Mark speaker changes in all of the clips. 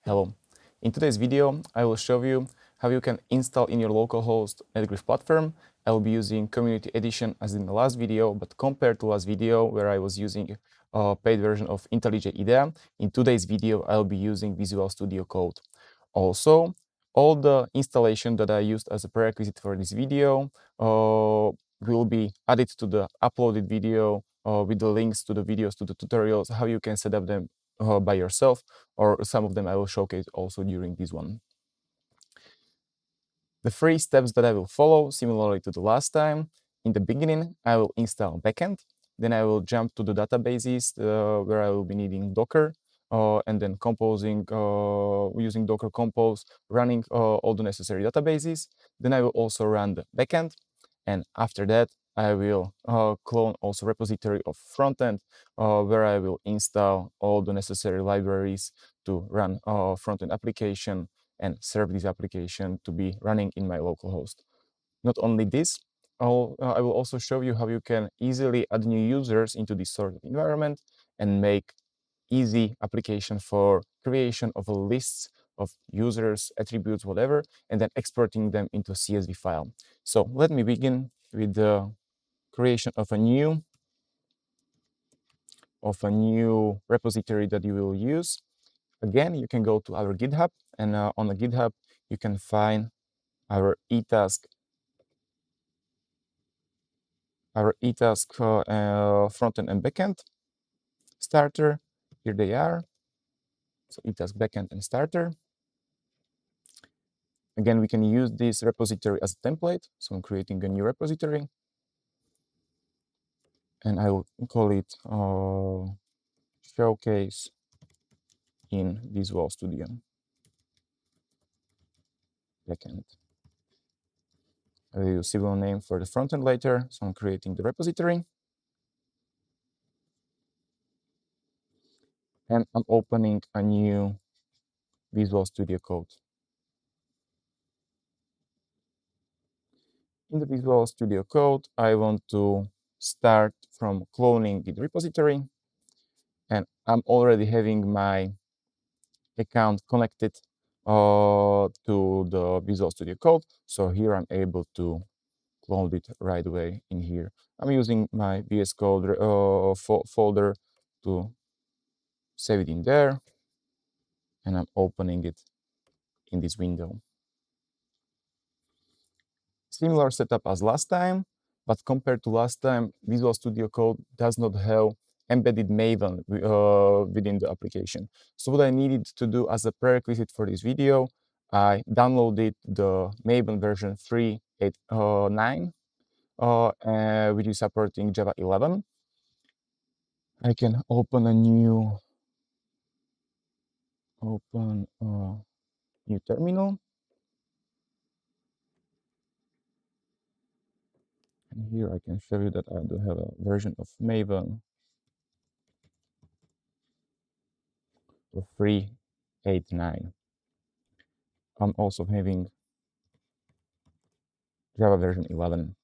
Speaker 1: Hello. In today's video, I will show you how you can install in your local host Netgrif Platform. I will be using Community Edition as in the last video, but compared to last video where I was using a paid version of IntelliJ IDEA, in today's video, I will be using Visual Studio Code. Also, all the installation that I used as a prerequisite for this video will be added to the uploaded video with the links to the videos, to the tutorials, how you can set up them by yourself, or some of them I will showcase also during this one. The 3 steps that I will follow, similarly to the last time. In the beginning, I will install Backend. Then I will jump to the databases where I will be needing Docker, and then composing using Docker Compose, running all the necessary databases. Then I will also run the Backend, and after that, I will clone also repository of Frontend, where I will install all the necessary libraries to run Frontend application and serve this application to be running in my local host. Not only this, I will also show you how you can easily add new users into this sort of environment and make easy application for creation of lists of users, attributes, whatever, and then exporting them into a CSV file. So let me begin with the creation of a new repository that you will use. Again, you can go to our GitHub, and on the GitHub, you can find our Etask frontend and backend starter. Here they are. So Etask backend and starter. Again, we can use this repository as a template. So I'm creating a new repository, and I will call it showcase in Visual Studio backend. I will use civil name for the frontend later. So I'm creating the repository. And I'm opening a new Visual Studio Code. In the Visual Studio Code, I want to start from cloning the repository. And I'm already having my account connected to the Visual Studio Code. So here I'm able to clone it right away in here. I'm using my VS Code folder to save it in there. And I'm opening it in this window. Similar setup as last time, but compared to last time, Visual Studio Code does not have embedded Maven within the application. So what I needed to do as a prerequisite for this video, I downloaded the Maven version 3.8.9, which is supporting Java 11. I can open a new terminal. And here I can show you that I do have a version of Maven 3.8.9. I'm also having Java version 11.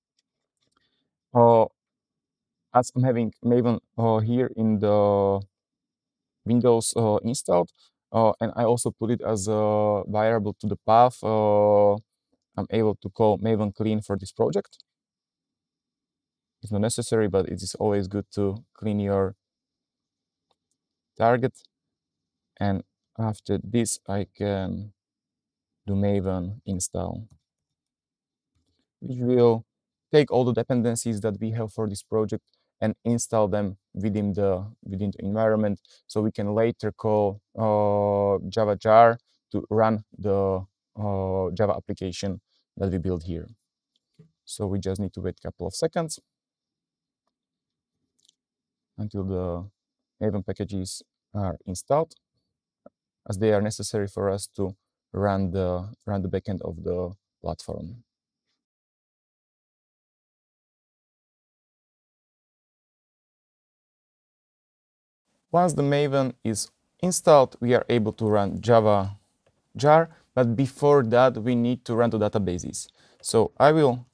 Speaker 1: As I'm having Maven here in the Windows installed, and I also put it as a variable to the path, I'm able to call Maven clean for this project. It's not necessary, but it is always good to clean your target. And after this, I can do Maven install, which will take all the dependencies that we have for this project and install them within the environment, so we can later call Java jar to run the Java application that we built here. So we just need to wait a couple of seconds until the Maven packages are installed, as they are necessary for us to run the backend of the platform. Once the Maven is installed, we are able to run Java jar, but before that, we need to run the databases. So I will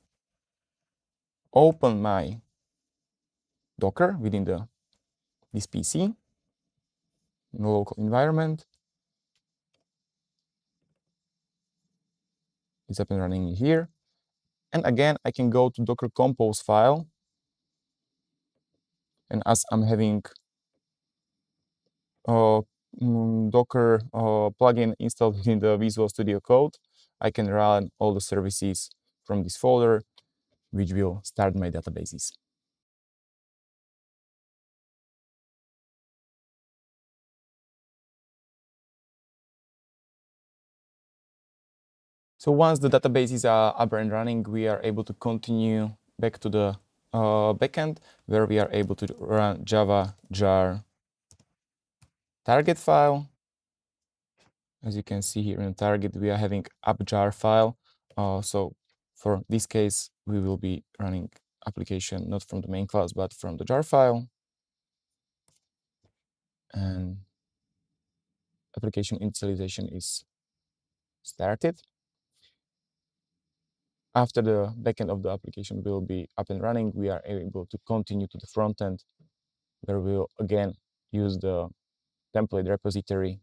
Speaker 1: open my Docker within this PC in the local environment. It's up and running here. And again, I can go to Docker Compose file. And as I'm having Docker plugin installed within the Visual Studio Code, I can run all the services from this folder, which will start my databases. So once the databases are up and running, we are able to continue back to the backend, where we are able to run Java jar target file. As you can see here in target, we are having app jar file. So for this case, we will be running application not from the main class, but from the jar file. And application initialization is started. After the backend of the application will be up and running, we are able to continue to the front end, where we'll again use the template repository.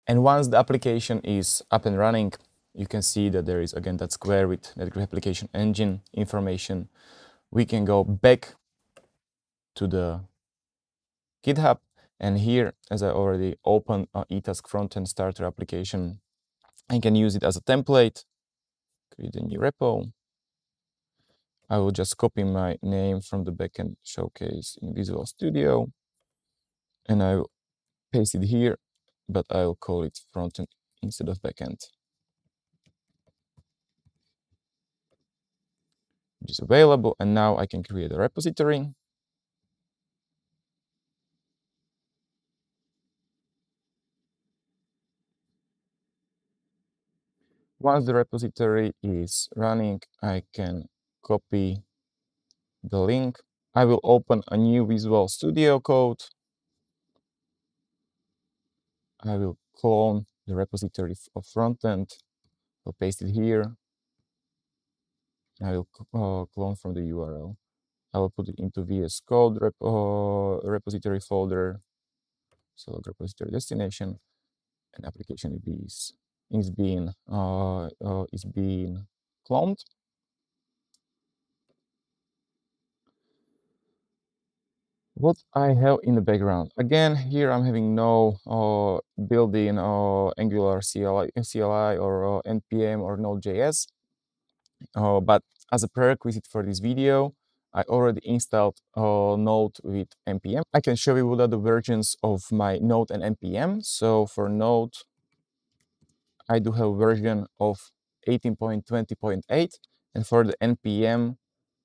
Speaker 1: And once the application is up and running, you can see that there is again that square with Netgrif application engine information. We can go back to the GitHub, and here, as I already opened Etask Frontend starter application, I can use it as a template, create a new repo. I will just copy my name from the backend showcase in Visual Studio, and I will paste it here, but I will call it frontend instead of backend, which is available. And now I can create a repository. Once the repository is running, I can copy the link. I will open a new Visual Studio Code. I will clone the repository of frontend. I'll paste it here. I will clone from the URL. I will put it into VS Code repository folder. Select repository destination, and application is being cloned. What I have in the background, again, here I'm having no built-in Angular CLI or NPM or Node.js, but as a prerequisite for this video, I already installed Node with NPM. I can show you what are the versions of my Node and NPM. So for Node, I do have a version of 18.20.8, and for the NPM,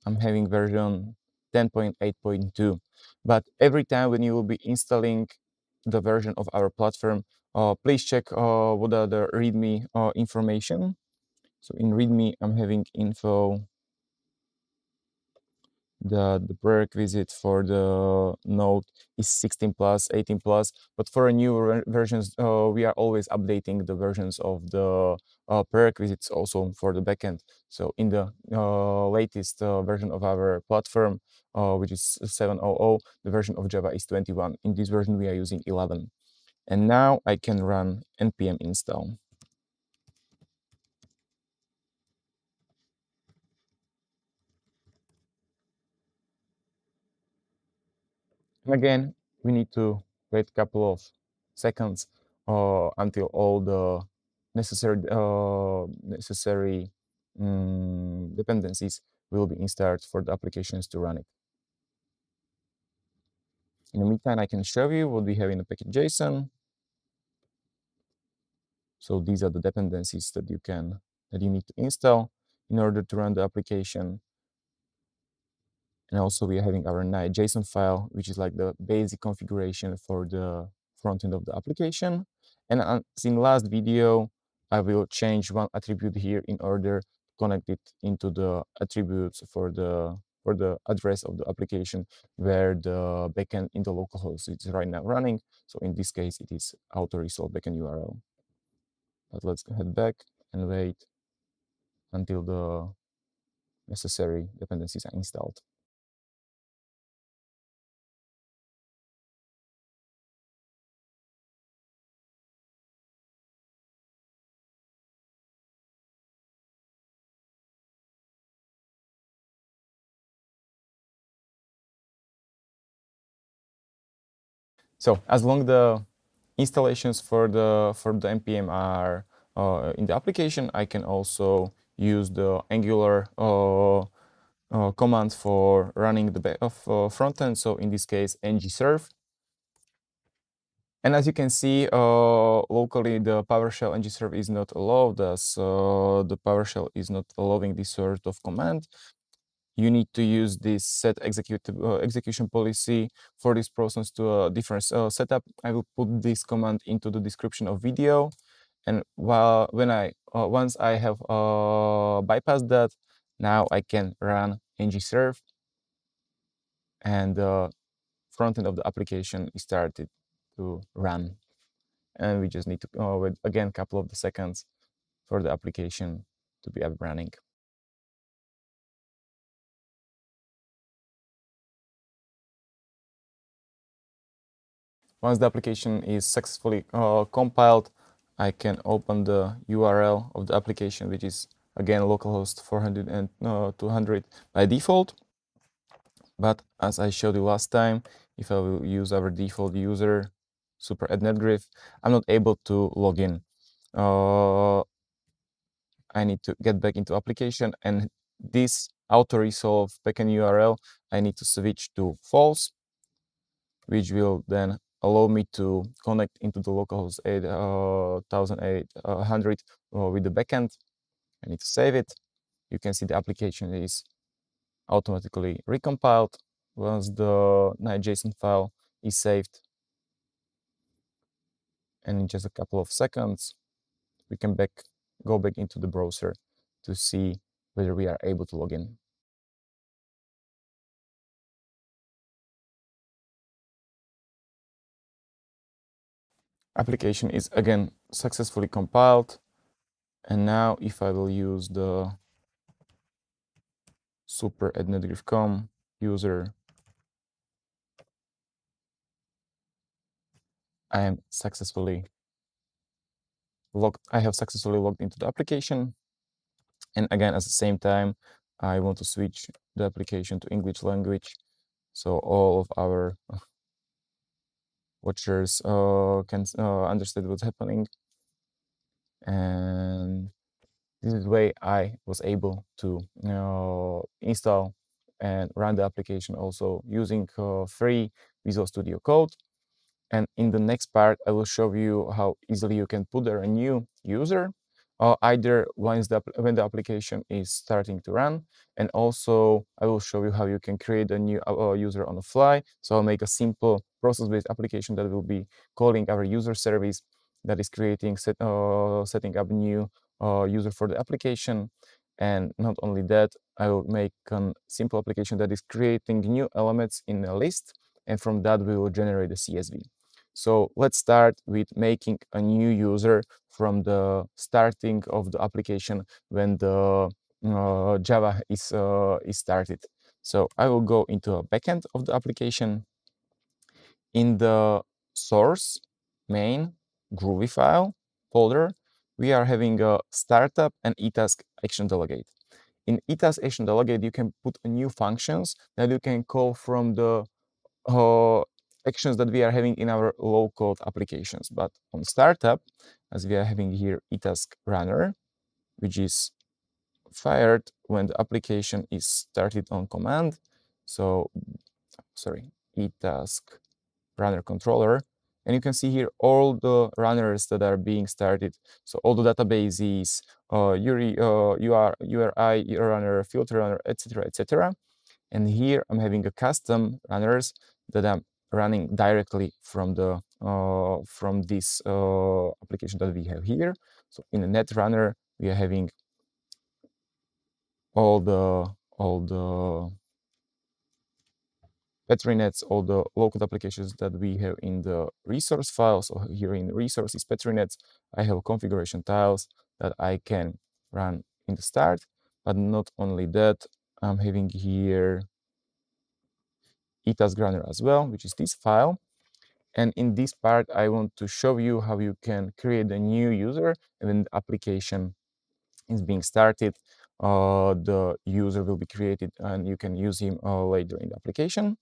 Speaker 1: I'm having version 10.8.2. But every time when you will be installing the version of our platform, please check what are the README information. So in README, I'm having info. The prerequisite for the Node is 16 plus, 18 plus, but for a new versions, we are always updating the versions of the prerequisites also for the backend. So in the latest version of our platform, which is 7.0.0, the version of Java is 21. In this version, we are using 11. And now I can run npm install. And again, we need to wait a couple of seconds until all the necessary dependencies will be installed for the applications to run it. In the meantime, I can show you what we have in the package.json. So these are the dependencies that you need to install in order to run the application. And also we are having our JSON file, which is like the basic configuration for the front end of the application. And in the last video, I will change one attribute here in order to connect it into the attributes for the address of the application where the backend in the localhost is right now running. So in this case, it is auto-resolve backend URL. But let's head back and wait until the necessary dependencies are installed. So as long the installations for the npm are in the application, I can also use the Angular command for running the front end. So in this case, ngserve. And as you can see, locally the PowerShell ngserve is not allowed, as the PowerShell is not allowing this sort of command. You need to use this set execution policy for this process to a different setup. I will put this command into the description of video. And once I have bypassed that, now I can run ngserve, and the front end of the application is started to run. And we just need to wait again a couple of the seconds for the application to be up running. Once the application is successfully compiled, I can open the URL of the application, which is again localhost 400 and 200 by default. But as I showed you last time, if I will use our default user, super at Netgrif, I'm not able to log in. I need to get back into application, and this auto-resolve backend URL, I need to switch to false, which will then allow me to connect into the localhost 8800 with the backend. I need to save it. You can see the application is automatically recompiled once the .json file is saved. And in just a couple of seconds, we can go back into the browser to see whether we are able to log in. Application is again successfully compiled. And now if I will use the super at netgrif.com user, I have successfully logged into the application. And again, at the same time, I want to switch the application to English language, so all of our watchers can understand what's happening. And this is the way I was able to install and run the application also using free Visual Studio Code. And in the next part, I will show you how easily you can put there a new user, either when the application is starting to run. And also, I will show you how you can create a new user on the fly. So I'll make a simple process-based application that will be calling our user service that is setting up a new user for the application. And not only that, I will make a simple application that is creating new elements in a list. And from that, we will generate a CSV. So let's start with making a new user from the starting of the application when the Java is started. So I will go into a backend of the application. In the source main Groovy file folder, we are having a startup and Etask action delegate. In Etask action delegate, you can put new functions that you can call from the actions that we are having in our low-code applications. But on startup, as we are having here Etask runner, which is fired when the application is started on command. So, sorry, Etask runner controller. And you can see here all the runners that are being started. So all the databases, URI runner, filter runner, etc., etc. And here I'm having a custom runners that I'm running directly from the from this application that we have here. So in the net runner, we are having all the battery nets, all the local applications that we have in the resource file. So here in resources battery nets, I have configuration tiles that I can run in the start. But not only that, I'm having here Etask runner as well, which is this file. And in this part, I want to show you how you can create a new user, and when the application is being started, the user will be created and you can use him later in the application.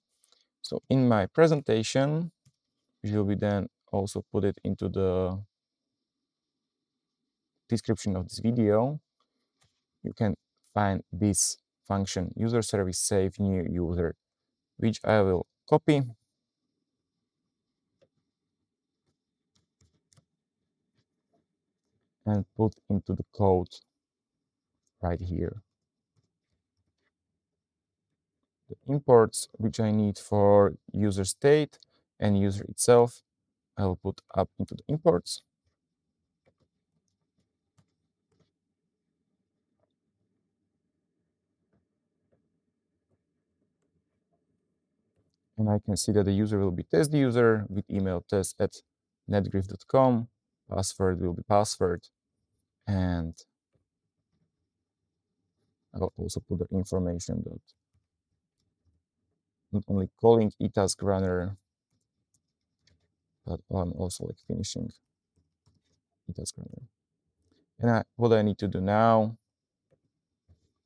Speaker 1: So in my presentation, which will be then also put it into the description of this video. You can find this function user service save new user, which I will copy and put into the code right here. The imports which I need for user state and user itself, I will put up into the imports. And I can see that the user will be test user with email test@netgrif.com. Password will be password. And I will also put the information that not only calling Etask runner, but I'm also like finishing Etask runner. And what I need to do now,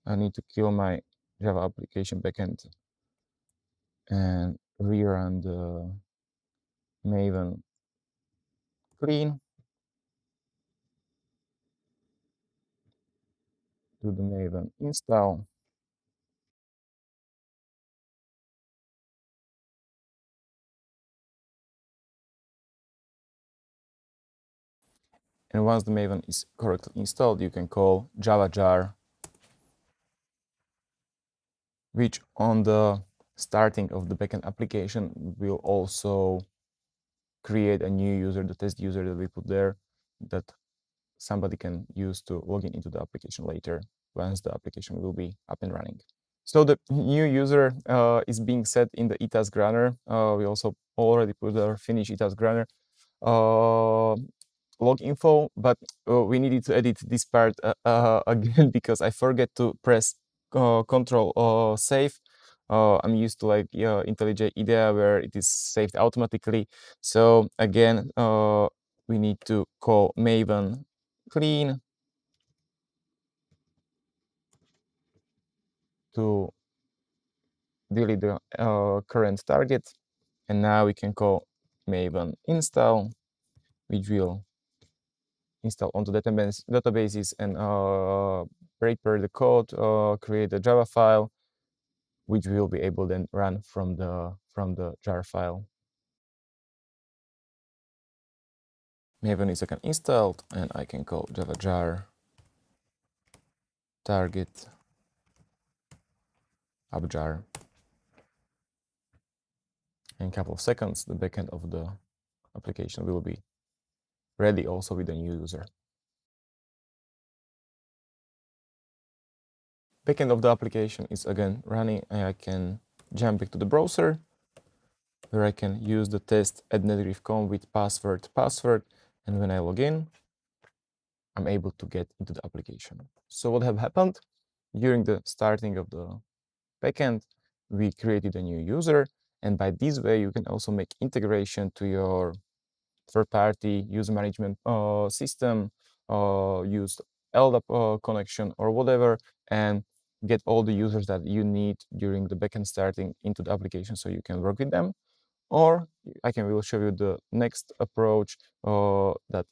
Speaker 1: I need to kill my Java application backend and rerun the Maven clean, do the Maven install. And once the Maven is correctly installed, you can call Java jar, which on the starting of the backend application will also create a new user, the test user that we put there, that somebody can use to log in into the application later once the application will be up and running. So the new user is being set in the Etask runner. We also already put our finished Etask runner log info, but we needed to edit this part again because I forget to press Control save. I'm used to like IntelliJ IDEA where it is saved automatically. So again, we need to call Maven clean to delete the current target. And now we can call Maven install, which will install onto databases and prepare the code, create a Java file, which will be able then run from the jar file. Maven is again installed, and I can call Java jar target upjar. In a couple of seconds, the backend of the application will be ready also with a new user. Backend of the application is again running, and I can jump back to the browser where I can use the test at netgrif.com with password, and when I log in, I'm able to get into the application. So what have happened? During the starting of the backend, we created a new user, and by this way, you can also make integration to your third-party user management system, use LDAP connection or whatever, and get all the users that you need during the backend starting into the application so you can work with them. Or will show you the next approach that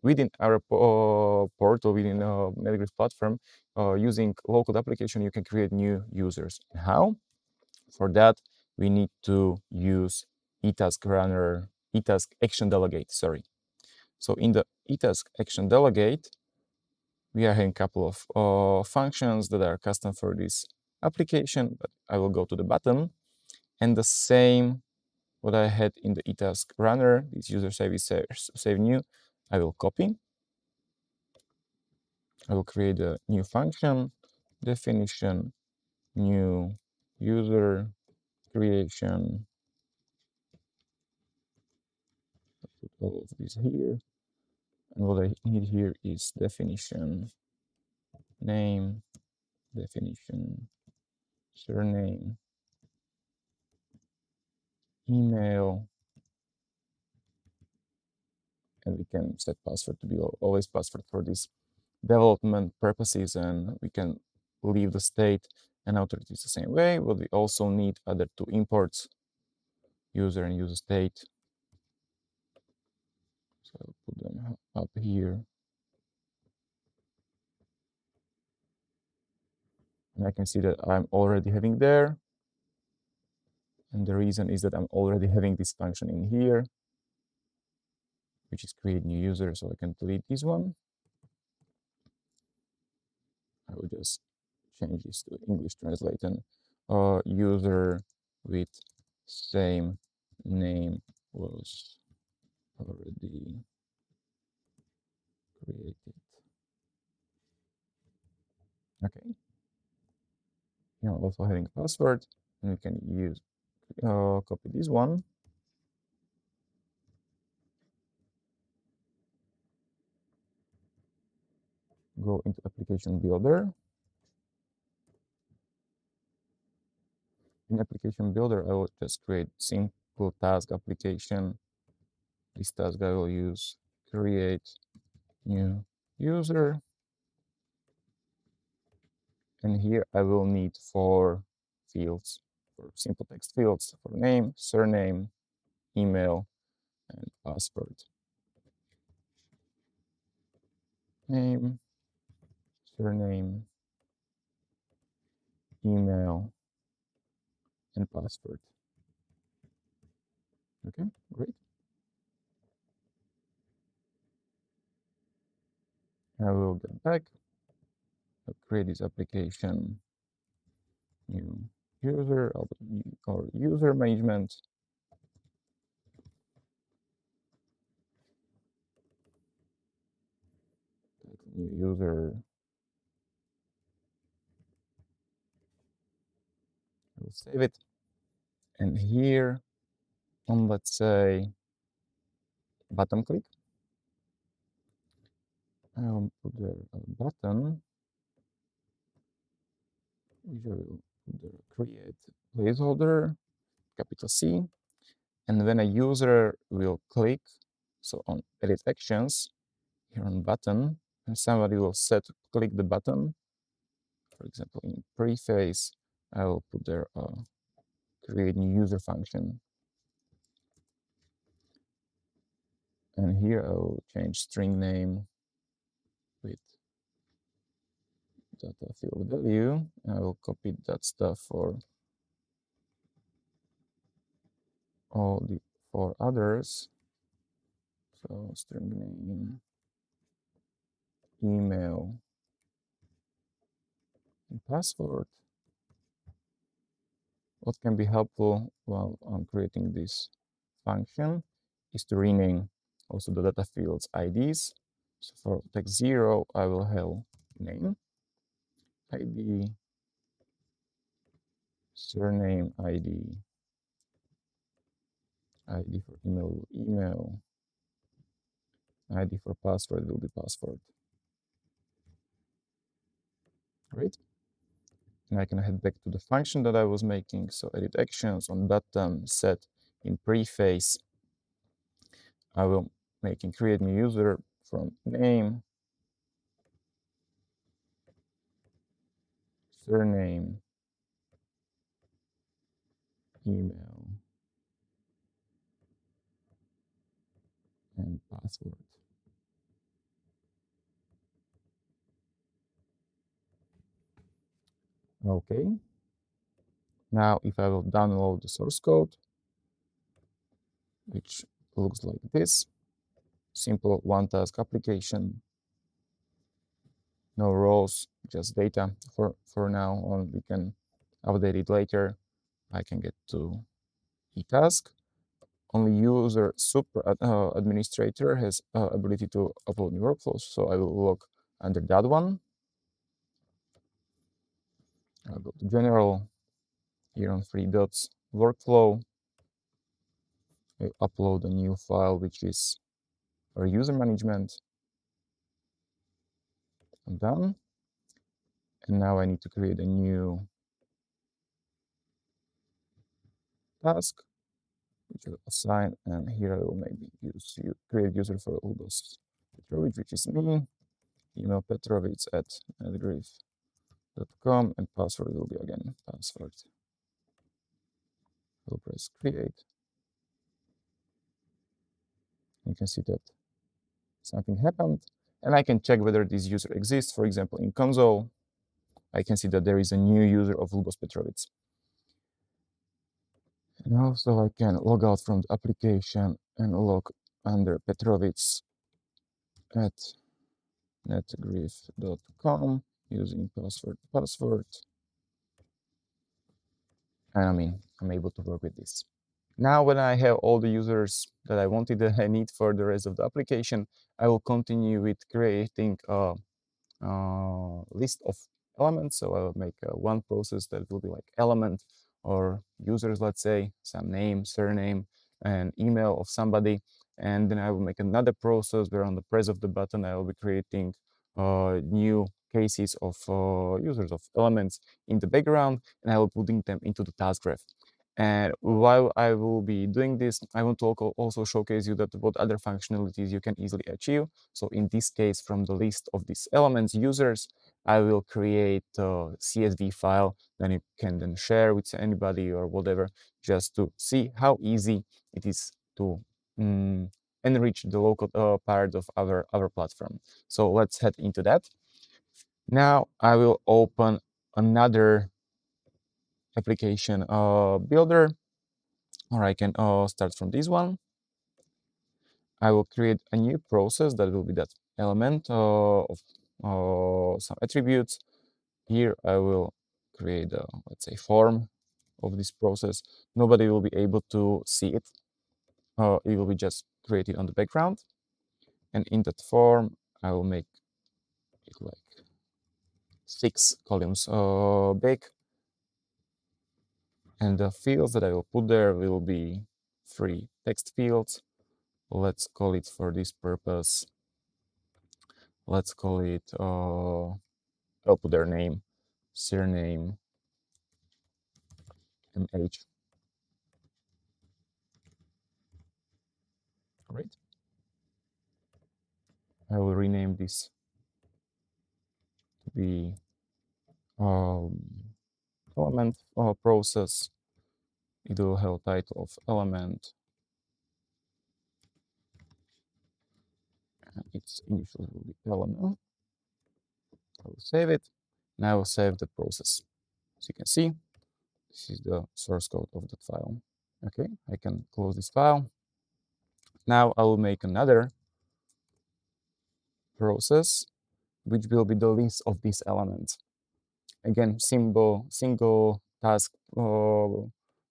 Speaker 1: within our portal, within Netgrif platform, using local application, you can create new users. How? For that, we need to use Etask runner, Etask action delegate, sorry. So in the Etask action delegate, we are having a couple of functions that are custom for this application, but I will go to the bottom, and the same what I had in the Etask runner, this user save is save new, I will copy. I will create a new function, definition, new user, creation, put all of this here. And what I need here is definition, name, definition, surname, email, and we can set password to be always password for this development purposes, and we can leave the state and authorities the same way, but we also need other two imports, user and user state. So I'll put them up here. And I can see that I'm already having there. And the reason is that I'm already having this function in here, which is create new user. So I can delete this one. I will just change this to English translation. User with same name was already created. Okay. Here I'm also having a password, and we can use copy this one. Go into application builder. In application builder, I will just create simple task application. This task I will use create new user. And here I will need 4 fields, for simple text fields for name, surname, email, and password. Name, surname, email, and password. Okay, great. I will get back. I'll create this application, new user or user management. New user. I will save it. And here on, let's say, button click, I will put there a button, which I will put there create placeholder, capital C. And when a user will click, so on edit actions, here on button, and somebody will click the button, for example, in preface, I will put there a create new user function. And here I will change string name with data field value. I will copy that stuff for all the 4 others. So string name, email, and password. What can be helpful while I'm creating this function is to rename also the data fields IDs. So for text 0, I will have name, ID, surname ID, ID for email, ID for password will be password. Great. And I can head back to the function that I was making. So edit actions on button set in preface. I will create new user from name, surname, email, and password. Okay. Now, if I will download the source code, which looks like this, simple one task application, no roles, just data for now on. We can update it later. I can get to Etask. Only user super administrator has ability to upload new workflows, so I will look under that one. I'll go to general, here on 3 dots, workflow. I upload a new file, which is our user management. I'm done. And now I need to create a new task, which I'll assign. And here I will maybe create user for Ľuboš Petrovič, which is me. Email Petrovič at netgrif.com, and password will be again password. I'll press create. You can see that something happened, and I can check whether this user exists. For example, in console, I can see that there is a new user of Ľuboš Petrovič. And also I can log out from the application and log under Petrovič at netgrif.com using password. And I mean, I'm able to work with this. Now, when I have all the users that I wanted, that I need for the rest of the application, I will continue with creating a list of elements. So I will make one process that will be like element or users, let's say, some name, surname, and email of somebody. And then I will make another process where on the press of the button, I will be creating new cases of users of elements in the background, and I will putting them into the task graph. And while I will be doing this, I want to also showcase you that what other functionalities you can easily achieve. So in this case, from the list of these elements users, I will create a CSV file that you can then share with anybody or whatever, just to see how easy it is to enrich the local part of our platform. So let's head into that. Now I will open another application builder, or I can start from this one. I will create a new process that will be that element of some attributes. Here I will create a, let's say, form of this process. Nobody will be able to see it. It will be just created on the background. And in that form, I will make it like 6 columns big. And the fields that I will put there will be 3 text fields. Let's call it for this purpose. Let's call it, I'll put their name, surname, MH. Great. I will rename this to be element process. It will have a title of element. And its initial will be element. I will save it. And I will save the process. As you can see, this is the source code of that file. Okay, I can close this file. Now I will make another process, which will be the list of these elements. Again, single task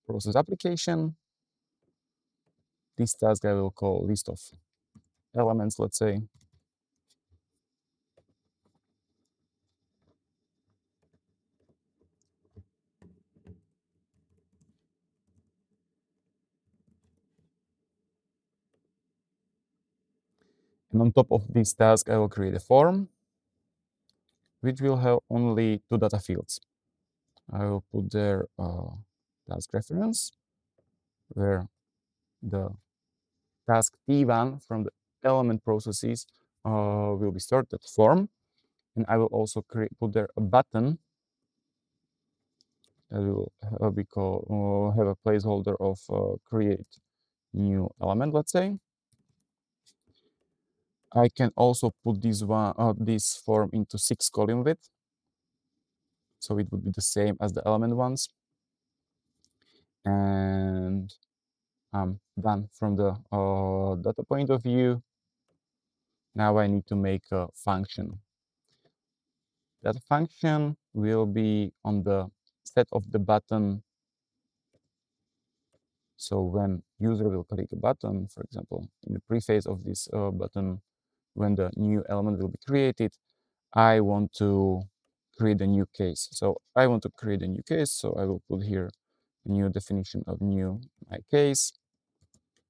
Speaker 1: process application. This task I will call list of elements, let's say. And on top of this task, I will create a form, which will have only 2 data fields. I will put there task reference, where the task T1 from the element processes will be stored at form. And I will also put there a button that will have a placeholder of create new element, let's say. I can also put this form into 6 column width, so it would be the same as the element ones. And I'm done from the data point of view. Now I need to make a function. That function will be on the set of the button. So when user will click a button, for example, in the preface of this button, when the new element will be created, I want to create a new case. So I want to create a new case. So I will put here a new definition of new my case,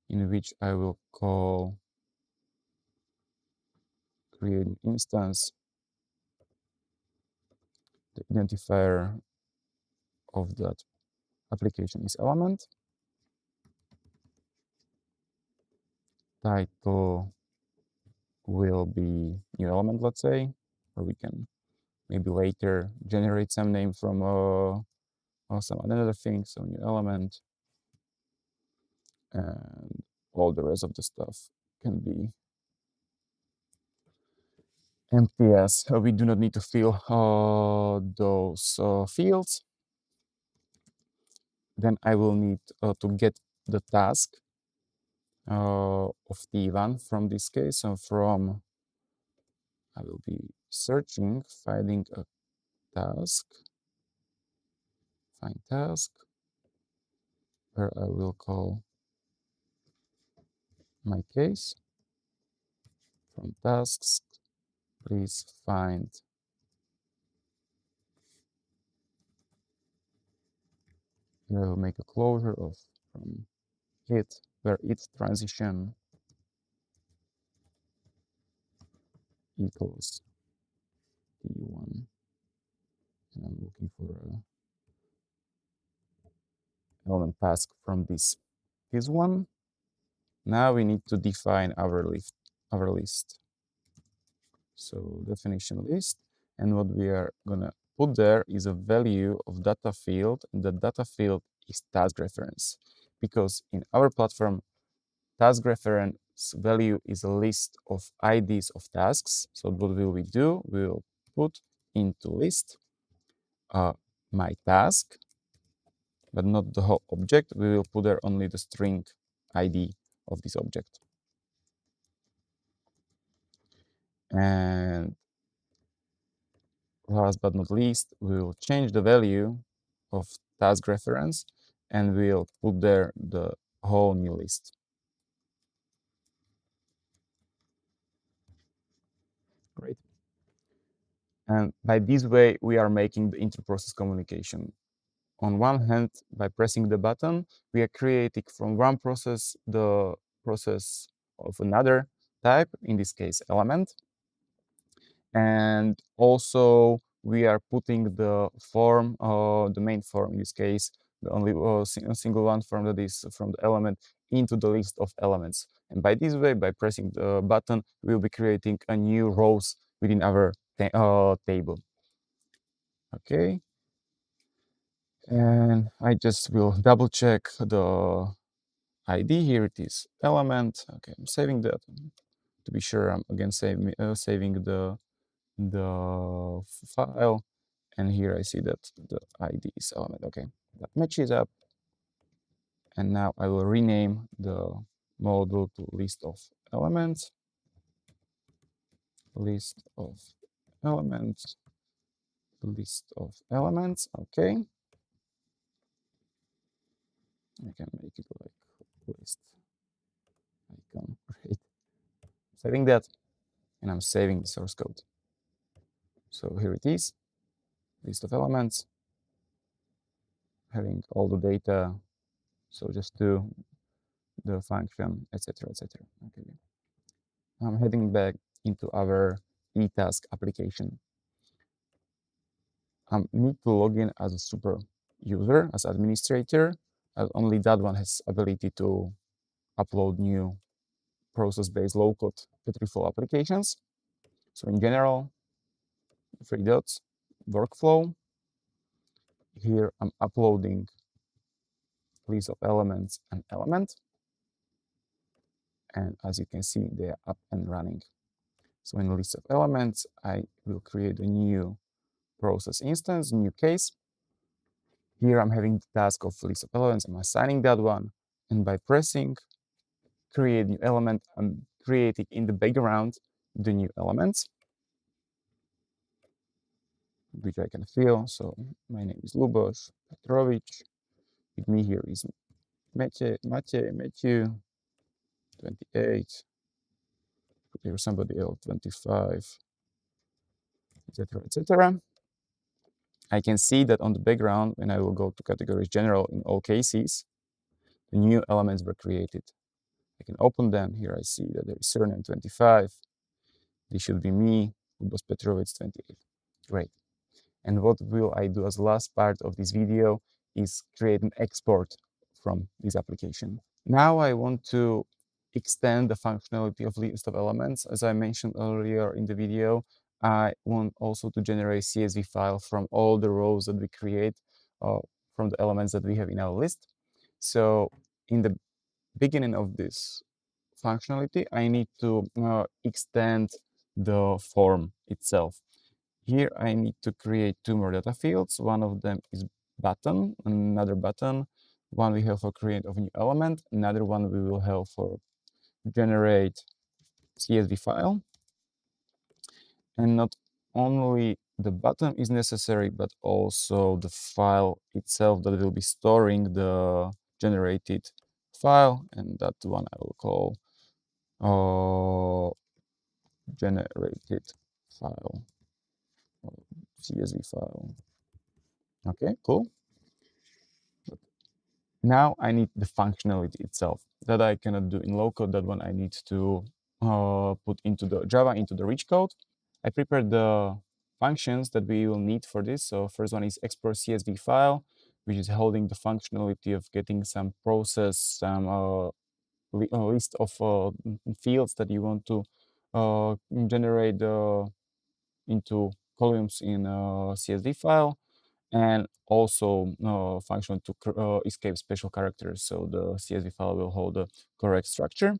Speaker 1: in which I will call create an instance. The identifier of that application is element. Title will be new element, let's say, or we can maybe later generate some name from some another thing. So new element, and all the rest of the stuff can be empty as we do not need to fill those fields. Then I will need to get the task of T1 from this case. So I will be searching, finding a task, find task, where I will call my case from tasks. Please find I will make a closure of from it where its transition equals T1. And I'm looking for a element task from this one. Now we need to define our list. So definition list, and what we are gonna put there is a value of data field, and the data field is task reference, because in our platform, task reference value is a list of IDs of tasks. So what will we do? We will put into list my task, but not the whole object. We will put there only the string ID of this object. And last but not least, we will change the value of task reference and we'll put there the whole new list. Great. And by this way, we are making the interprocess communication. On one hand, by pressing the button, we are creating from one process the process of another type, in this case, element. And also we are putting the form, the main form in this case, the only single one from from the element into the list of elements. And by this way, by pressing the button, we'll be creating a new rows within our table. Okay. And I just will double check the ID. Here it is, element. Okay, I'm saving that to be sure. I'm again saving the file, and here I see that the ID is element. Okay, that matches up. And now I will rename the module to list of elements. List of elements. List of elements. Okay. I can make it like list icon. Great. Saving that, and I'm saving the source code. So here it is, list of elements, having all the data. So just do the function, etc., etc. Okay. I'm heading back into our Etask application. I need to log in as a super user, as administrator, as only that one has ability to upload new process-based low-code Petriflow applications. So in general, 3 dots, workflow. Here I'm uploading list of elements and element. And as you can see, they are up and running. So in the list of elements, I will create a new process instance, new case. Here I'm having the task of list of elements. I'm assigning that one. And by pressing create new element, I'm creating in the background the new elements, which I can fill. So my name is Ľuboš Petrovič. With me here is Matthew, 28. Here somebody else, 25, etc., etc. I can see that on the background, when I will go to categories general in all cases, the new elements were created. I can open them. Here I see that there is surname 25. This should be me, Ľuboš Petrovič 28. Great. And what will I do as the last part of this video is create an export from this application. Now I want to extend the functionality of list of elements. As I mentioned earlier in the video, I want also to generate CSV file from all the rows that we create from the elements that we have in our list. So in the beginning of this functionality, I need to extend the form itself. Here I need to create two more data fields. One of them is button, another button. One we have for create of a new element, another one we will have for generate CSV file. And not only the button is necessary, but also the file itself that will be storing the generated file, and that one I will call generated file, CSV file. Okay, cool. Now I need the functionality itself that I cannot do in low code. That one I need to put into the Java, into the rich code. I prepared the functions that we will need for this. So first one is export CSV file, which is holding the functionality of getting some process, some list of fields that you want to generate into columns in a CSV file, and also function to escape special characters. So the CSV file will hold the correct structure.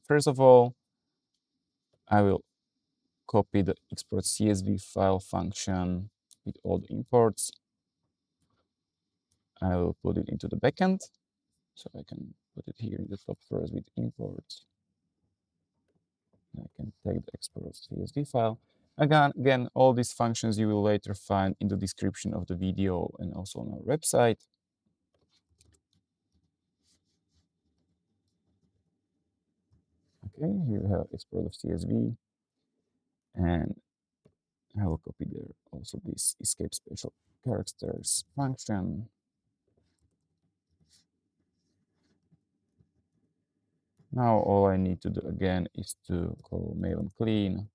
Speaker 1: First of all, I will copy the export CSV file function with all the imports. I will put it into the backend. So I can put it here in the top first with imports. I can take the export CSV file. Again, all these functions you will later find in the description of the video and also on our website. Okay, here we have export of CSV, and I will copy there also this escape special characters function. Now all I need to do again is to call maven clean,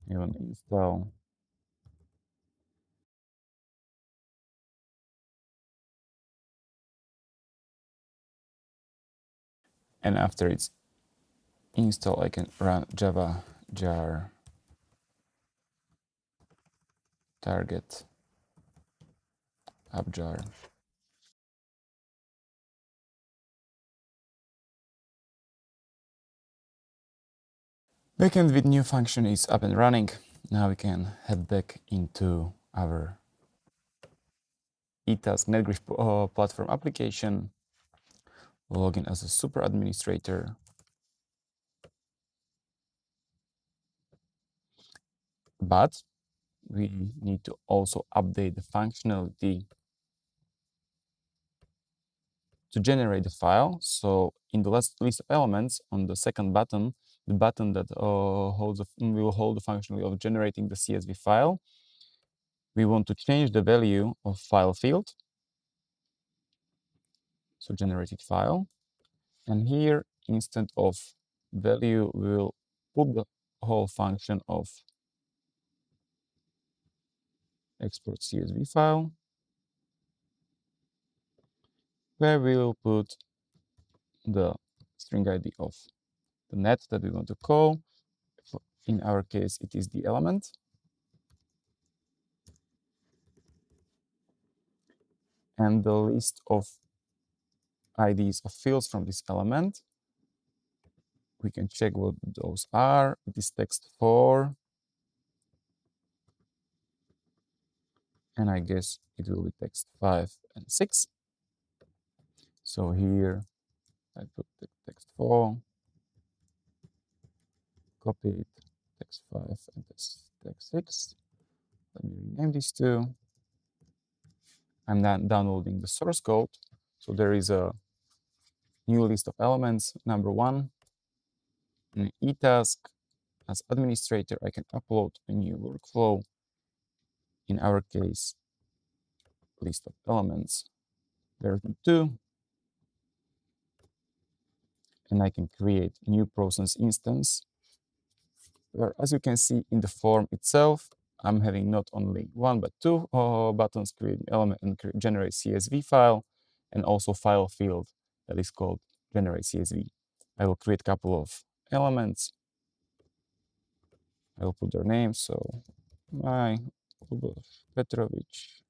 Speaker 1: maven install. And after it's installed, I can run java jar target appjar. Backend with new function is up and running. Now we can head back into our Etask Netgrif platform application, log in as a super administrator. But we need to also update the functionality to generate the file. So in the list of elements on the second button, the button that will hold the functionality of generating the CSV file, we want to change the value of file field, so generated file. And here, instead of value, we will put the whole function of export CSV file, where we will put the string ID of the net that we want to call. In our case, it is the element. And the list of IDs of fields from this element, we can check what those are. It is text 4. And I guess it will be text 5 and 6. So here I put the text 4, copy it, text 5 and text 6. Let me rename these two. I'm now downloading the source code. So there is a new list of elements. Number 1, an Etask. As administrator, I can upload a new workflow. In our case, list of elements, version 2. And I can create new process instance, where, as you can see in the form itself, I'm having not only 1 but 2 buttons: create element and generate CSV file, and also file field that is called generate CSV. I will create a couple of elements. I will put their names. So my Ľuboš Petrovič,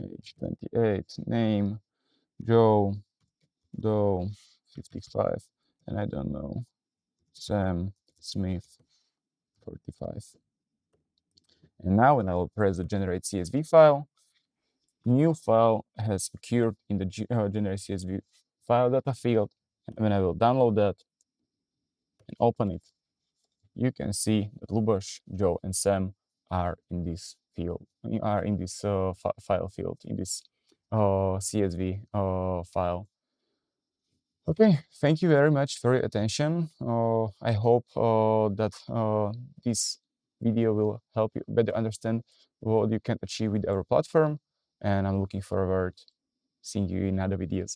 Speaker 1: age 28, name Joe, Doe, 55, and I don't know, Sam Smith 45. And now when I will press the generate CSV file, new file has occurred in the generate CSV file data field. And when I will download that and open it, you can see that Ľuboš, Joe, and Sam are in this field, file field, in this CSV file. Okay, thank you very much for your attention. I hope that this video will help you better understand what you can achieve with our platform, and I'm looking forward to seeing you in other videos.